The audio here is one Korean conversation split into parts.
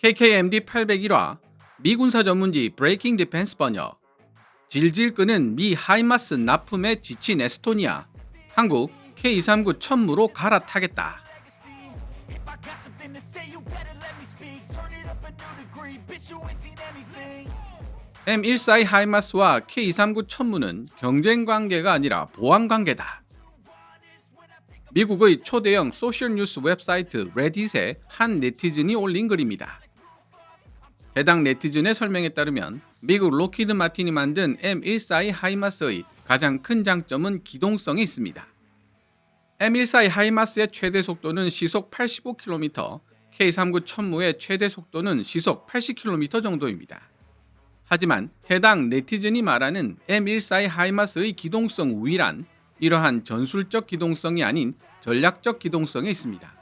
KKMD 801화 미군사 전문지 브레이킹 디펜스 번역. 질질 끄는 미 하이마스 납품에 지친 에스토니아. 한국 K239 천무로 갈아타겠다. M142 하이마스와 K239 천무는 경쟁 관계가 아니라 보안 관계다. 미국의 초대형 소셜뉴스 웹사이트 레딧에 한 네티즌이 올린 글입니다. 해당 네티즌의 설명에 따르면 미국 록히드 마틴이 만든 M142 하이마스의 가장 큰 장점은 기동성에 있습니다. M142 하이마스의 최대 속도는 시속 85km, K39 천무의 최대 속도는 시속 80km 정도입니다. 하지만 해당 네티즌이 말하는 M142 하이마스의 기동성 우위란 이러한 전술적 기동성이 아닌 전략적 기동성에 있습니다.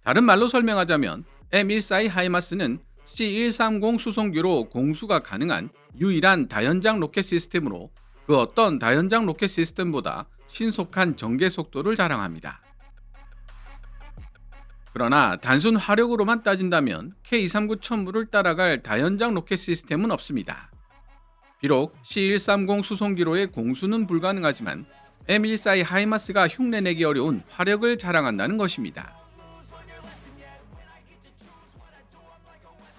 다른 말로 설명하자면 M142 하이마스는 C130 수송기로 공수가 가능한 유일한 다연장 로켓 시스템으로 그 어떤 다연장 로켓 시스템보다 신속한 전개 속도를 자랑합니다. 그러나 단순 화력으로만 따진다면 K239 천무를 따라갈 다연장 로켓 시스템은 없습니다. 비록 C130 수송기로의 공수는 불가능하지만 M142 하이마스가 흉내내기 어려운 화력을 자랑한다는 것입니다.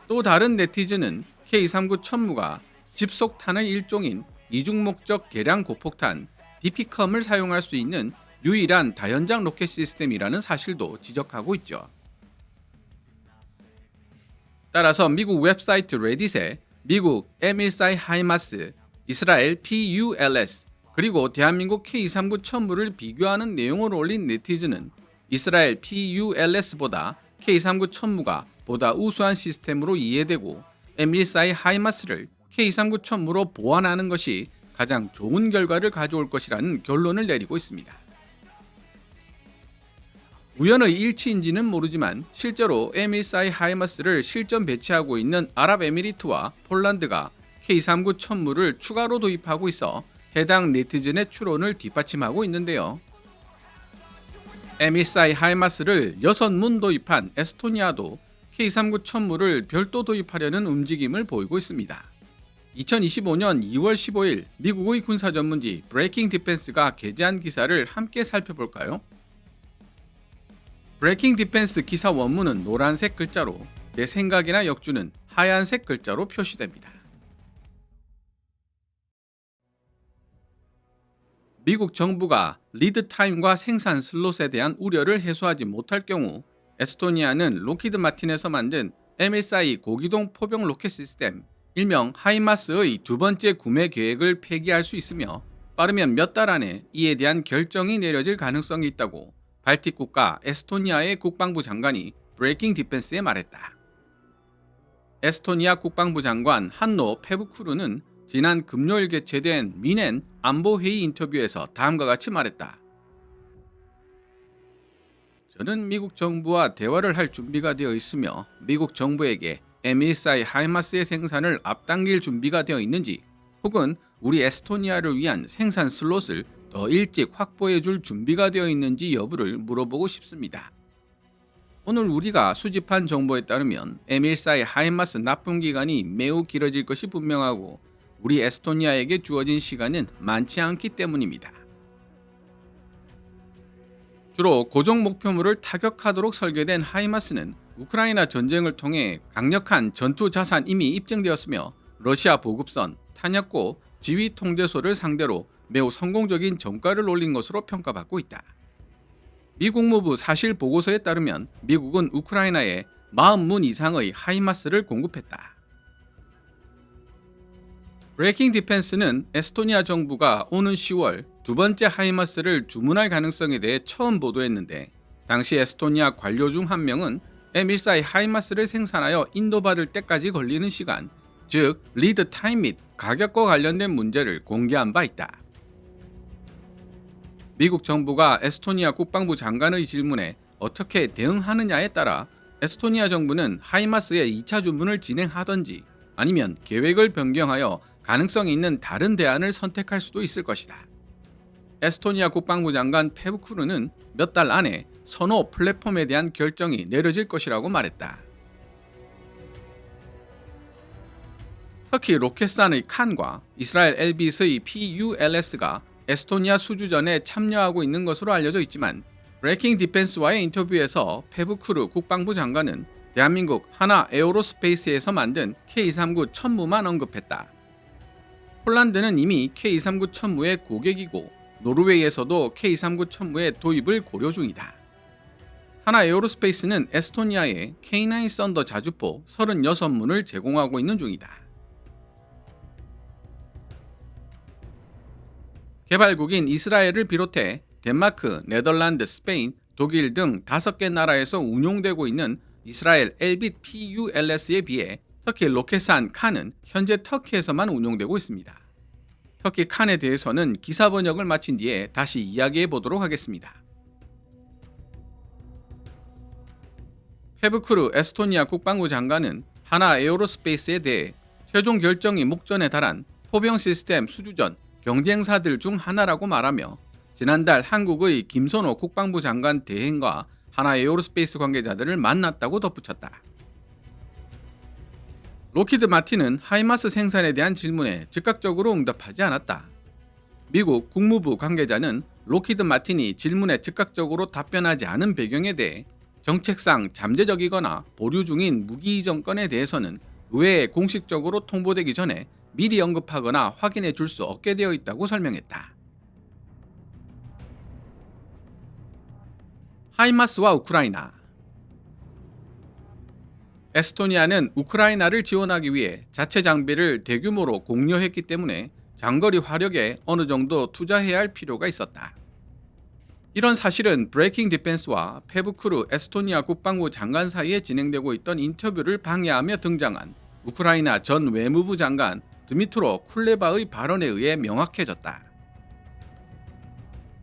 또 다른 네티즌은 K239 천무가 집속탄의 일종인 이중목적 개량 고폭탄 DPCOM을 사용할 수 있는 유일한 다연장 로켓 시스템이라는 사실도 지적하고 있죠. 따라서 미국 웹사이트 레딧에 미국 M142 하이마스, 이스라엘 PULS, 그리고 대한민국 K239 천무를 비교하는 내용을 올린 네티즌은 이스라엘 PULS보다 K239 천무가 보다 우수한 시스템으로 이해되고 M142 하이마스를 K239 천무로 보완하는 것이 가장 좋은 결과를 가져올 것이라는 결론을 내리고 있습니다. 우연의 일치인지는 모르지만 실제로 M142 하이마스를 실전 배치하고 있는 아랍에미리트와 폴란드가 K239 천무를 추가로 도입하고 있어 해당 네티즌의 추론을 뒷받침하고 있는데요. M142 하이마스를 6문 도입한 에스토니아도 K39 천무를 별도 도입하려는 움직임을 보이고 있습니다. 2025년 2월 15일 미국의 군사 전문지 브레이킹 디펜스가 게재한 기사를 함께 살펴볼까요? 브레이킹 디펜스 기사 원문은 노란색 글자로, 제 생각이나 역주는 하얀색 글자로 표시됩니다. 미국 정부가 리드 타임과 생산 슬롯에 대한 우려를 해소하지 못할 경우 에스토니아는 록히드 마틴에서 만든 M142 고기동 포병 로켓 시스템, 일명 하이마스의 두 번째 구매 계획을 폐기할 수 있으며 빠르면 몇 달 안에 이에 대한 결정이 내려질 가능성이 있다고 발틱 국가 에스토니아의 국방부 장관이 브레이킹 디펜스에 말했다. 에스토니아 국방부 장관 한노 페부쿠르는 지난 금요일 개최된 미넨 안보회의 인터뷰에서 다음과 같이 말했다. 저는 미국 정부와 대화를 할 준비가 되어 있으며 미국 정부에게 M142 하이마스의 생산을 앞당길 준비가 되어 있는지 혹은 우리 에스토니아를 위한 생산 슬롯을 더 일찍 확보해 줄 준비가 되어 있는지 여부를 물어보고 싶습니다. 오늘 우리가 수집한 정보에 따르면 M142 하이마스 납품 기간이 매우 길어질 것이 분명하고 우리 에스토니아에게 주어진 시간은 많지 않기 때문입니다. 주로 고정 목표물을 타격하도록 설계된 하이마스는 우크라이나 전쟁을 통해 강력한 전투 자산 이미 입증되었으며 러시아 보급선, 탄약고, 지휘 통제소를 상대로 매우 성공적인 전과를 올린 것으로 평가받고 있다. 미 국무부 사실 보고서에 따르면 미국은 우크라이나에 40문 이상의 하이마스를 공급했다. 브레이킹 디펜스는 에스토니아 정부가 오는 10월 두 번째 하이마스를 주문할 가능성에 대해 처음 보도했는데 당시 에스토니아 관료 중 한 명은 M142 하이마스를 생산하여 인도받을 때까지 걸리는 시간, 즉 리드 타임 및 가격과 관련된 문제를 공개한 바 있다. 미국 정부가 에스토니아 국방부 장관의 질문에 어떻게 대응하느냐에 따라 에스토니아 정부는 하이마스의 2차 주문을 진행하던지 아니면 계획을 변경하여 가능성이 있는 다른 대안을 선택할 수도 있을 것이다. 에스토니아 국방부 장관 페부쿠르는 몇 달 안에 선호 플랫폼에 대한 결정이 내려질 것이라고 말했다. 터키 로켓산의 칸과 이스라엘 엘빗의 PULS가 에스토니아 수주전에 참여하고 있는 것으로 알려져 있지만 브레이킹 디펜스와의 인터뷰에서 페브쿠르 국방부 장관은 대한민국 하나 에어로스페이스에서 만든 K-239 천무만 언급했다. 폴란드는 이미 K-239 천무의 고객이고 노르웨이에서도 K-239 천무의 도입을 고려 중이다. 하나 에어로스페이스는 에스토니아에 K9 썬더 자주포 36문을 제공하고 있는 중이다. 개발국인 이스라엘을 비롯해 덴마크, 네덜란드, 스페인, 독일 등 5개 나라에서 운용되고 있는 이스라엘 엘빗 PULS에 비해 터키 로켓산 칸은 현재 터키에서만 운용되고 있습니다. 터키 칸에 대해서는 기사 번역을 마친 뒤에 다시 이야기해 보도록 하겠습니다. 페브쿠르 에스토니아 국방부 장관은 하나 에어로스페이스에 대해 최종 결정이 목전에 달한 포병 시스템 수주전 경쟁사들 중 하나라고 말하며 지난달 한국의 김선호 국방부 장관 대행과 하나 에어로스페이스 관계자들을 만났다고 덧붙였다. 로키드 마틴은 하이마스 생산에 대한 질문에 즉각적으로 응답하지 않았다. 미국 국무부 관계자는 로키드 마틴이 질문에 즉각적으로 답변하지 않은 배경에 대해 정책상 잠재적이거나 보류 중인 무기 이전 건에 대해서는 의회에 공식적으로 통보되기 전에 미리 언급하거나 확인해 줄 수 없게 되어 있다고 설명했다. 하이마스와 우크라이나. 에스토니아는 우크라이나를 지원하기 위해 자체 장비를 대규모로 공여했기 때문에 장거리 화력에 어느 정도 투자해야 할 필요가 있었다. 이런 사실은 브레이킹 디펜스와 페브쿠르 에스토니아 국방부 장관 사이에 진행되고 있던 인터뷰를 방해하며 등장한 우크라이나 전 외무부 장관 드미트로 쿨레바의 발언에 의해 명확해졌다.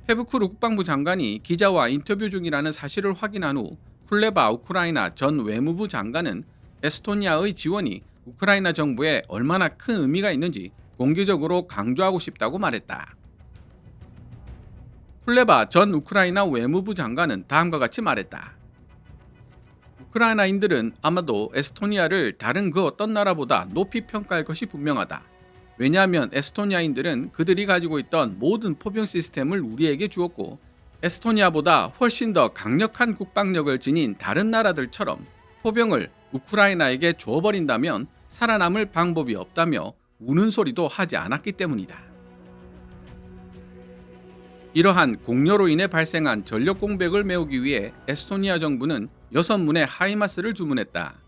페브쿠르 국방부 장관이 기자와 인터뷰 중이라는 사실을 확인한 후 쿨레바 우크라이나 전 외무부 장관은 에스토니아의 지원이 우크라이나 정부에 얼마나 큰 의미가 있는지 공개적으로 강조하고 싶다고 말했다. 쿨레바 전 우크라이나 외무부 장관은 다음과 같이 말했다. 우크라이나인들은 아마도 에스토니아를 다른 그 어떤 나라보다 높이 평가할 것이 분명하다. 왜냐하면 에스토니아인들은 그들이 가지고 있던 모든 포병 시스템을 우리에게 주었고 에스토니아보다 훨씬 더 강력한 국방력을 지닌 다른 나라들처럼 포병을 우크라이나에게 줘버린다면 살아남을 방법이 없다며 우는 소리도 하지 않았기 때문이다. 이러한 공여로 인해 발생한 전력 공백을 메우기 위해 에스토니아 정부는 6문의 하이마스를 주문했다.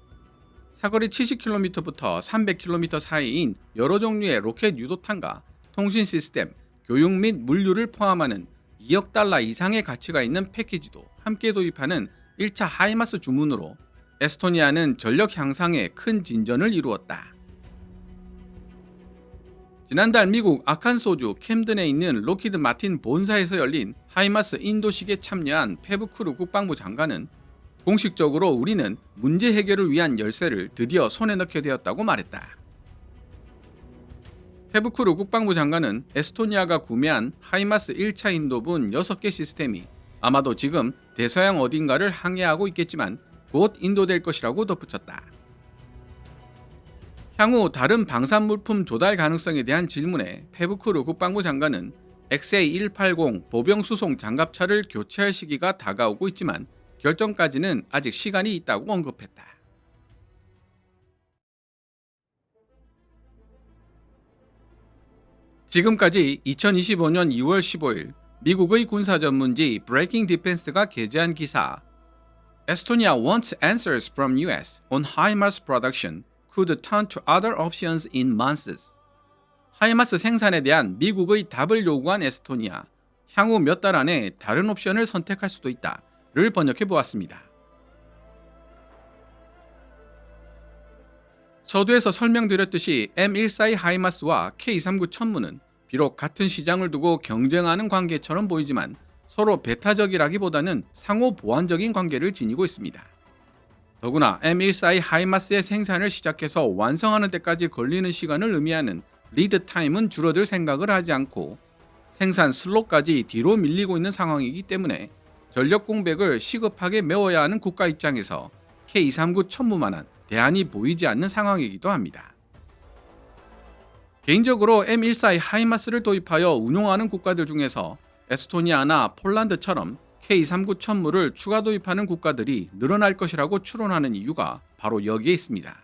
사거리 70km부터 300km 사이인 여러 종류의 로켓 유도탄과 통신 시스템, 교육 및 물류를 포함하는 2억 달러 이상의 가치가 있는 패키지도 함께 도입하는 1차 하이마스 주문으로 에스토니아는 전력 향상에 큰 진전을 이루었다. 지난달 미국 아칸소주 캠든에 있는 로키드 마틴 본사에서 열린 하이마스 인도식에 참여한 페브쿠르 국방부 장관은 공식적으로 우리는 문제 해결을 위한 열쇠를 드디어 손에 넣게 되었다고 말했다. 페브쿠르 국방부 장관은 에스토니아가 구매한 하이마스 1차 인도분 6개 시스템이 아마도 지금 대서양 어딘가를 항해하고 있겠지만 곧 인도될 것이라고 덧붙였다. 향후 다른 방산 물품 조달 가능성에 대한 질문에 페브쿠르 국방부 장관은 XA-180 보병 수송 장갑차를 교체할 시기가 다가오고 있지만 결정까지는 아직 시간이 있다고 언급했다. 지금까지 2025년 2월 15일 미국의 군사 전문지 브레이킹 디펜스가 게재한 기사 Estonia wants answers from US on HIMARS production could turn to other options in months. 하이마스 생산에 대한 미국의 답을 요구한 에스토니아, 향후 몇 달 안에 다른 옵션을 선택할 수도 있다를 번역해 보았습니다. 서두에서 설명드렸듯이 M142 하이마스와 K239 천무는 비록 같은 시장을 두고 경쟁하는 관계처럼 보이지만 서로 배타적이라기보다는 상호 보완적인 관계를 지니고 있습니다. 더구나 M142 하이마스의 생산을 시작해서 완성하는 데까지 걸리는 시간을 의미하는 리드 타임은 줄어들 생각을 하지 않고 생산 슬롯까지 뒤로 밀리고 있는 상황이기 때문에 전력 공백을 시급하게 메워야 하는 국가 입장에서 K239 천무만한 대안이 보이지 않는 상황이기도 합니다. 개인적으로 M14의 하이마스를 도입하여 운용하는 국가들 중에서 에스토니아나 폴란드처럼 K39 천무를 추가 도입하는 국가들이 늘어날 것이라고 추론하는 이유가 바로 여기에 있습니다.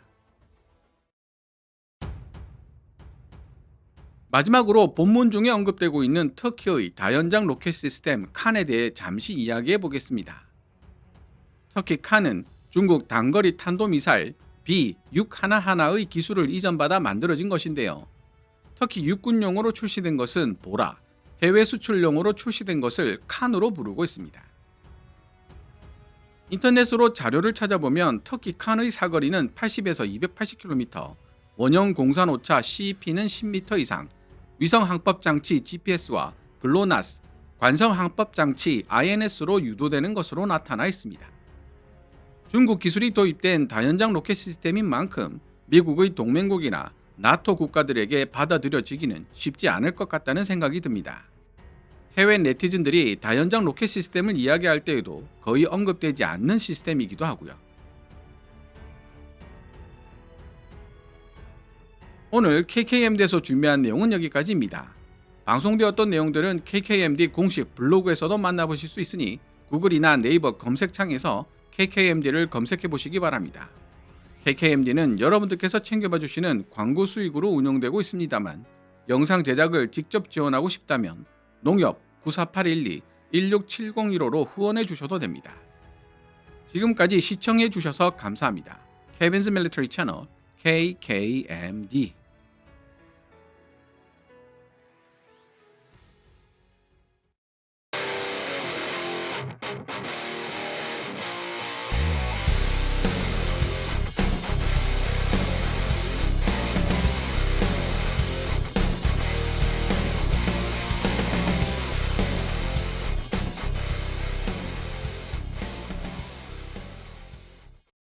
마지막으로 본문 중에 언급되고 있는 터키의 다연장 로켓 시스템 칸에 대해 잠시 이야기해 보겠습니다. 터키 칸은 중국 단거리 탄도미사일 B-611의 기술을 이전받아 만들어진 것인데요. 터키 육군용으로 출시된 것은 보라, 해외 수출용으로 출시된 것을 칸으로 부르고 있습니다. 인터넷으로 자료를 찾아보면 터키 칸의 사거리는 80에서 280km, 원형 공산 오차 CEP는 10m 이상, 위성 항법 장치 GPS와 글로나스, 관성 항법 장치 INS로 유도되는 것으로 나타나 있습니다. 중국 기술이 도입된 다연장 로켓 시스템인 만큼 미국의 동맹국이나 나토 국가들에게 받아들여지기는 쉽지 않을 것 같다는 생각이 듭니다. 해외 네티즌들이 다연장 로켓 시스템을 이야기할 때에도 거의 언급되지 않는 시스템이기도 하고요. 오늘 KKMD에서 준비한 내용은 여기까지입니다. 방송되었던 내용들은 KKMD 공식 블로그에서도 만나보실 수 있으니 구글이나 네이버 검색창에서 KKMD를 검색해 보시기 바랍니다. KKMD는 여러분들께서 챙겨봐 주시는 광고 수익으로 운영되고 있습니다만 영상 제작을 직접 지원하고 싶다면 농협 948112-16701호로 후원해 주셔도 됩니다. 지금까지 시청해 주셔서 감사합니다. 케빈스 밀리터리 채널 KKMD